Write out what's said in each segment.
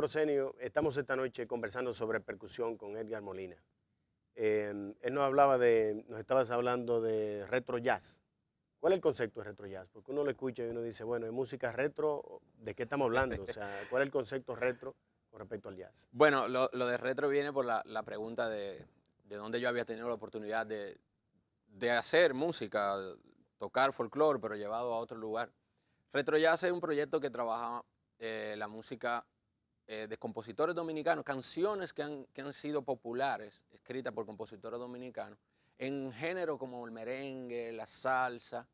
Prosenio, estamos esta noche conversando sobre percusión con Edgar Molina. Él nos estabas hablando de retro jazz. ¿Cuál es el concepto de retro jazz? Porque uno lo escucha y uno dice, bueno, ¿es música retro? ¿De qué estamos hablando? O sea, ¿cuál es el concepto retro con respecto al jazz? Bueno, lo de retro viene por la pregunta de dónde yo había tenido la oportunidad de hacer música, tocar folclore, pero llevado a otro lugar. Retro Jazz es un proyecto que trabaja la música de compositores dominicanos, canciones que han sido populares, escritas por compositores dominicanos, en género como el merengue, la salsa,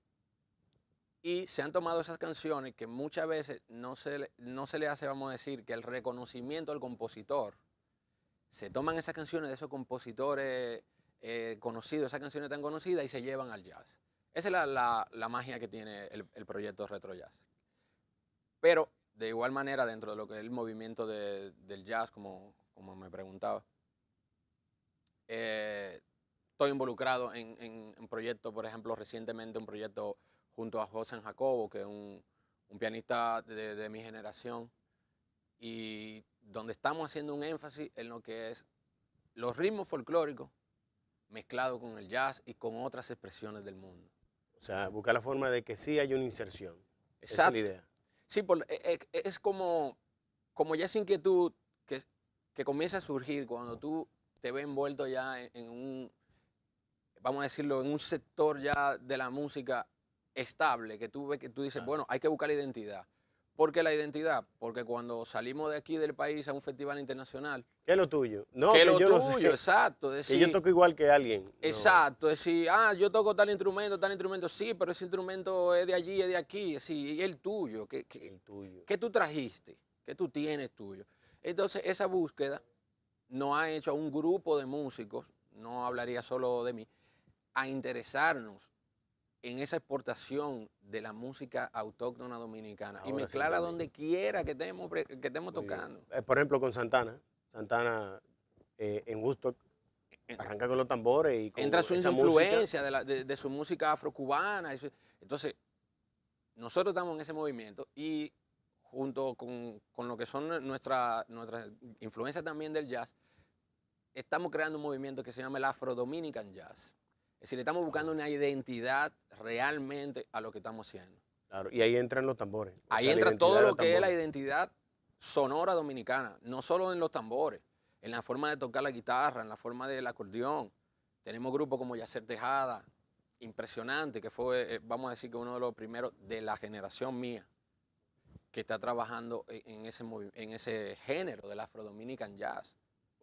y se han tomado esas canciones que muchas veces no se le hace, vamos a decir, que el reconocimiento al compositor. Se toman esas canciones de esos compositores conocidos, esas canciones tan conocidas, y se llevan al jazz. Esa es la magia que tiene el proyecto Retro Jazz. Pero, de igual manera, dentro de lo que es el movimiento del jazz, como me preguntaba, estoy involucrado en proyectos, por ejemplo, recientemente un proyecto junto a José Jacobo, que es un pianista de mi generación, y donde estamos haciendo un énfasis en lo que es los ritmos folclóricos mezclados con el jazz y con otras expresiones del mundo. O sea, buscar la forma de que sí haya una inserción. Exacto. Esa es la idea. Sí, es como ya esa inquietud que comienza a surgir cuando tú te ves envuelto ya en un, vamos a decirlo, en un sector ya de la música estable, que tú ves que tú dices, bueno, hay que buscar la identidad. ¿Por qué la identidad? Porque cuando salimos de aquí del país a un festival internacional, ¿Qué es lo tuyo? No, ¿qué es que lo yo no tuyo? sé. Exacto. Que yo toco igual que alguien. No. Exacto, es decir, yo toco tal instrumento, sí, pero ese instrumento es de allí, es de aquí, y el tuyo, El tuyo. ¿qué tú trajiste? ¿Qué tú tienes tuyo? Entonces, esa búsqueda nos ha hecho a un grupo de músicos, no hablaría solo de mí, a interesarnos en esa exportación de la música autóctona dominicana y Ahora sí mezclarla entendí. donde quiera que estemos Muy bien. tocando. Por ejemplo, con Santana. Santana en Woodstock arranca con los tambores y con Entra su esa música. influencia de su música afrocubana. Entonces, nosotros estamos en ese movimiento y junto con lo que son nuestras influencias también del jazz, estamos creando un movimiento que se llama el Afro-Dominican Jazz. Es decir, estamos buscando una identidad realmente a lo que estamos haciendo. Claro, y ahí entran los tambores. O Ahí sea, la entra identidad todo de lo los que es la tambores. identidad sonora dominicana, no solo en los tambores, en la forma de tocar la guitarra, en la forma del acordeón. Tenemos grupos como Yacer Tejada, impresionante, que fue, vamos a decir que uno de los primeros de la generación mía que está trabajando en ese género del Afro-Dominican Jazz.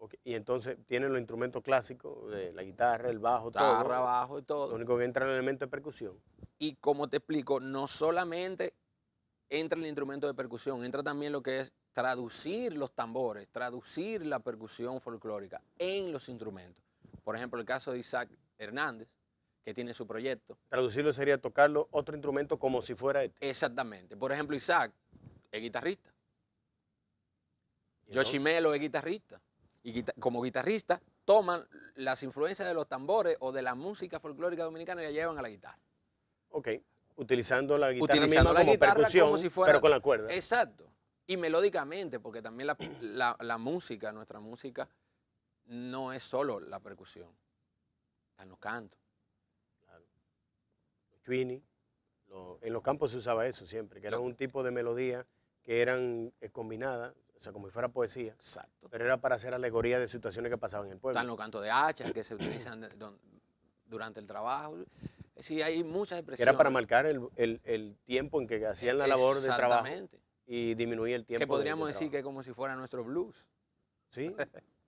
Okay. Y entonces tienen los instrumentos clásicos, la guitarra, el bajo, Guitarra, todo. bajo y Lo todo. único que entra es el elemento de percusión. Y como te explico, no solamente entra el instrumento de percusión, entra también lo que es traducir los tambores, traducir la percusión folclórica en los instrumentos. Por ejemplo, el caso de Isaac Hernández, que tiene su proyecto. Traducirlo sería tocarlo otro instrumento como si fuera este. Exactamente. Por ejemplo, Isaac es guitarrista. Entonces, Yoshimelo es guitarrista. Y como guitarrista toman las influencias de los tambores o de la música folclórica dominicana y la llevan a la guitarra. ok, utilizando la guitarra Utilizando misma la como guitarra percusión, como si fuera, pero con la cuerda. Exacto. Y melódicamente, porque también la música, nuestra música, no es solo la percusión, están los cantos. Claro. Los twinning. En los campos se usaba eso siempre, que era un tipo de melodía que eran combinadas, o sea, como si fuera poesía. Exacto. Pero era para hacer alegoría de situaciones que pasaban en el pueblo. Están los cantos de hacha que se utilizan durante el trabajo. Sí, hay muchas expresiones. Era para marcar el tiempo en que hacían la labor de trabajo y disminuir el tiempo. Que podríamos decir que es como si fuera nuestro blues. Sí,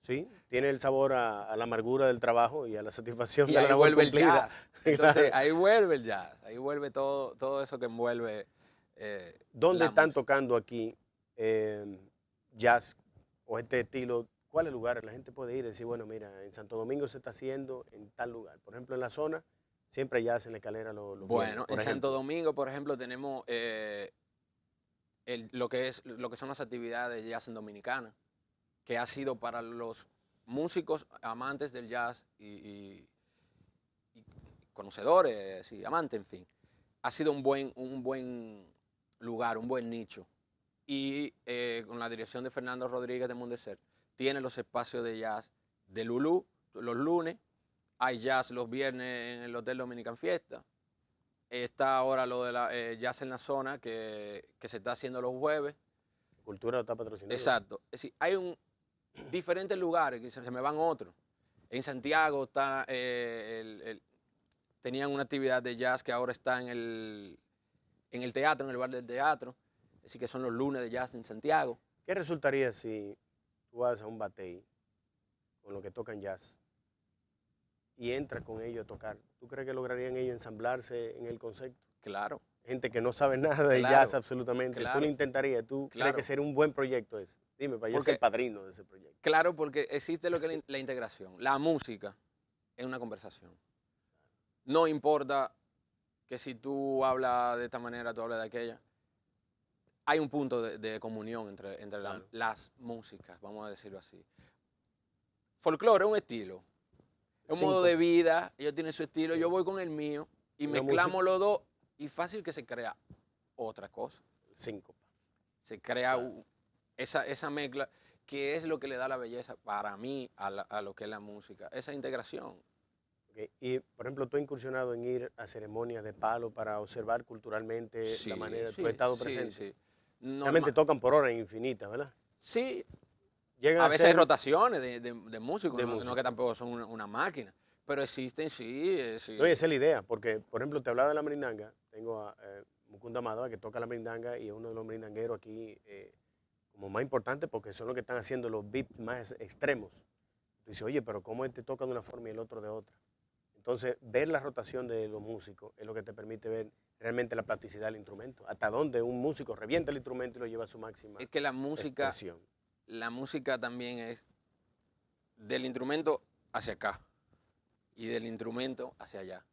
sí, tiene el sabor a la amargura del trabajo y a la satisfacción Y de la ahí labor vuelve cumplida. el jazz. Entonces, ahí vuelve el jazz, ahí vuelve todo eso que envuelve. ¿Dónde están música. tocando aquí jazz o este estilo? ¿Cuáles lugares la gente puede ir y decir, bueno, mira, en Santo Domingo se está haciendo en tal lugar? Por ejemplo, en la zona siempre hay jazz en la escalera los Bueno, viernes, en Santo Domingo, por ejemplo, tenemos lo que son las actividades de jazz en Dominicana, que ha sido para los músicos amantes del jazz y conocedores y amantes, en fin, ha sido un buen lugar, un buen nicho. y con la dirección de Fernando Rodríguez de Mundecer, tiene los espacios de jazz de Lulú los lunes, hay jazz los viernes en el Hotel Dominican Fiesta, está ahora lo de la jazz en la zona que se está haciendo los jueves. Cultura lo está patrocinando. Exacto. Es decir, hay diferentes lugares, que se me van otros. En Santiago está, tenían una actividad de jazz que ahora está en el teatro, en el bar del teatro. Así que son los lunes de jazz en Santiago. ¿Qué resultaría si tú vas a un batey con lo que tocan jazz y entras con ellos a tocar? ¿Tú crees que lograrían ellos ensamblarse en el concepto? Claro. Gente que no sabe nada de jazz absolutamente. Claro. ¿Tú lo intentarías? ¿Tú crees que sería un buen proyecto ese? Dime, para yo ser padrino de ese proyecto. Claro, porque existe lo que es la integración. La música es una conversación. No importa que si tú hablas de esta manera, tú hablas de aquella. Hay un punto de comunión entre claro, las músicas, vamos a decirlo así. Folclore es un estilo, es un modo de vida, ellos tienen su estilo, yo voy con el mío y mezclamos los dos y fácil que se crea otra cosa. Síncopa. Se crea esa mezcla que es lo que le da la belleza para mí a lo que es la música, esa integración. Okay. Y, por ejemplo, tú has incursionado en ir a ceremonias de palo para observar culturalmente la manera que tú has estado presente. Sí. Realmente tocan por horas infinitas, ¿verdad? Sí. A veces hay rotaciones de músicos, no que tampoco son una máquina, pero existen, sí. No, y esa es la idea, porque, por ejemplo, te hablaba de la merindanga, tengo a Mukunda Madova, que toca la merindanga y es uno de los merindangueros aquí como más importantes porque son los que están haciendo los beats más extremos. Tú dices, oye, pero ¿cómo este toca de una forma y el otro de otra? Entonces, ver la rotación de los músicos es lo que te permite ver realmente la plasticidad del instrumento, hasta dónde un músico revienta el instrumento y lo lleva a su máxima expresión. Es que la música también es del instrumento hacia acá y del instrumento hacia allá.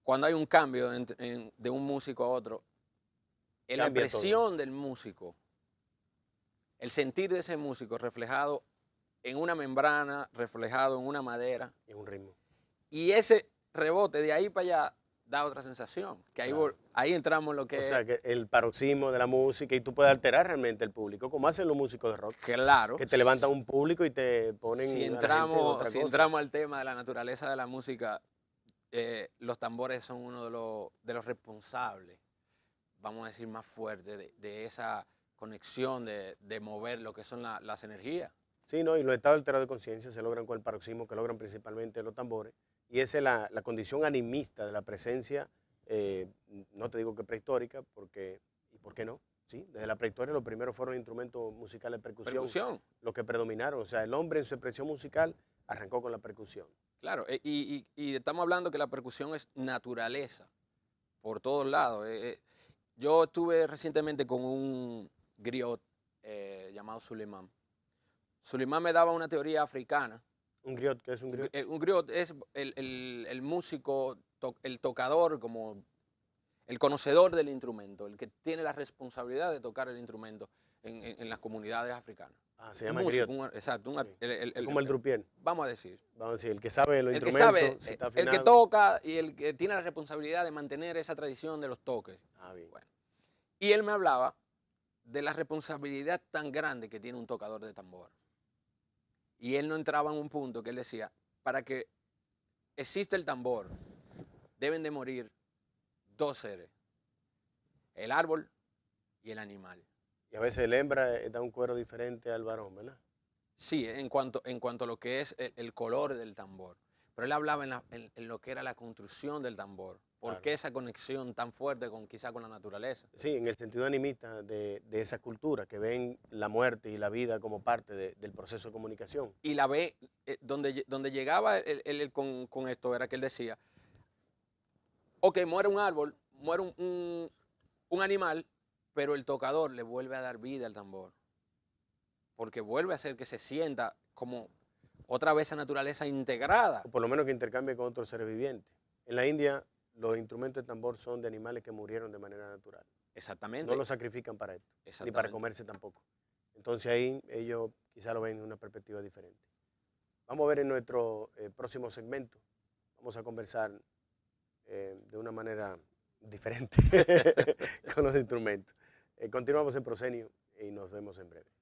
Cuando hay un cambio de un músico a otro, la expresión del músico, el sentir de ese músico reflejado en una membrana, reflejado en una madera. En un ritmo. Y ese rebote de ahí para allá da otra sensación, que ahí entramos en lo que es... O sea, que el paroxismo de la música y tú puedes alterar realmente el público, como hacen los músicos de rock. Claro. Que te levantan un público y te ponen si entramos al tema de la naturaleza de la música, los tambores son uno de los responsables, vamos a decir, más fuertes de esa conexión, de mover lo que son las energías. Sí, ¿no? Y los estados alterados de conciencia se logran con el paroxismo, que logran principalmente los tambores. Y esa es la condición animista de la presencia, no te digo que prehistórica, porque, ¿y por qué no? Sí, desde la prehistoria los primeros fueron instrumentos musicales de percusión. Los que predominaron. O sea, el hombre en su expresión musical arrancó con la percusión. Claro, y estamos hablando que la percusión es naturaleza, por todos lados. Yo estuve recientemente con un griot llamado Suleiman. Suleiman me daba una teoría africana. ¿Un griot? ¿Qué es un griot? Un griot es el músico, el tocador, como el conocedor del instrumento, el que tiene la responsabilidad de tocar el instrumento en las comunidades africanas. Ah, se llama griot. Exacto. Como el drupier. Vamos a decir. El que sabe los instrumentos. El que toca y el que tiene la responsabilidad de mantener esa tradición de los toques. Ah, bien. Bueno. Y él me hablaba de la responsabilidad tan grande que tiene un tocador de tambor. Y él no entraba en un punto que él decía, para que exista el tambor, deben de morir dos seres, el árbol y el animal. Y a veces el hembra da un cuero diferente al varón, ¿verdad? Sí, en cuanto a lo que es el color del tambor. Pero él hablaba en lo que era la construcción del tambor. ¿Por qué esa conexión tan fuerte quizá con la naturaleza? Sí, en el sentido animista de esa cultura, que ven la muerte y la vida como parte del proceso de comunicación. Y la ve, donde llegaba él con esto, era que él decía, ok, muere un árbol, muere un animal, pero el tocador le vuelve a dar vida al tambor. Porque vuelve a hacer que se sienta como otra vez esa naturaleza integrada. O por lo menos que intercambie con otros seres vivientes. En la India, los instrumentos de tambor son de animales que murieron de manera natural. Exactamente. No los sacrifican para esto, ni para comerse tampoco. Entonces ahí ellos quizá lo ven de una perspectiva diferente. Vamos a ver en nuestro próximo segmento, vamos a conversar de una manera diferente con los instrumentos. Continuamos en Proscenio y nos vemos en breve.